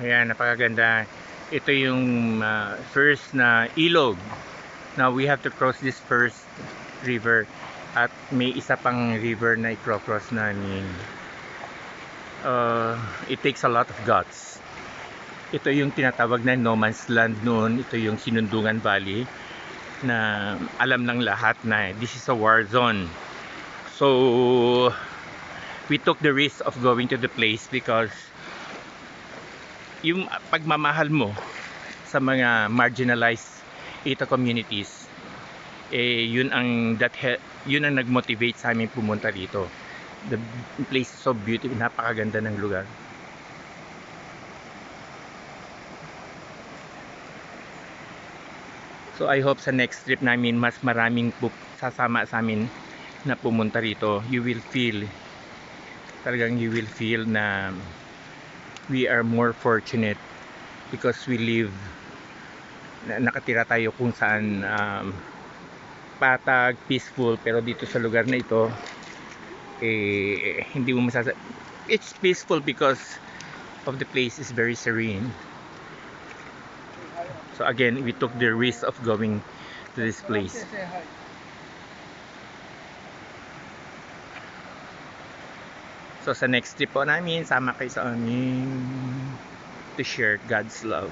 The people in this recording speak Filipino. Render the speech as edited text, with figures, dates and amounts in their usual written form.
Ayan, napakaganda. Ito yung first na ilog. Now we have to cross this first river. At may isa pang river na i-cross namin. It takes a lot of guts. Ito yung tinatawag na no man's land noon. Ito yung Sinundungan Valley na alam ng lahat na this is a war zone. So we took the risk of going to the place because yung pagmamahal mo sa mga marginalized ito communities, yun ang nag-motivate sa amin pumunta dito. The place is so beautiful, napakaganda ng lugar. So I hope sa next trip namin mas maraming sasama sa amin na pumunta rito. You will feel na we are more fortunate because we live, nakatira tayo kung saan patag, peaceful, pero dito sa lugar na ito hindi mo it's peaceful because of the place is very serene. So again, we took the risk of going to this place. So sa next trip po namin, sama kayo sa amin to share God's love.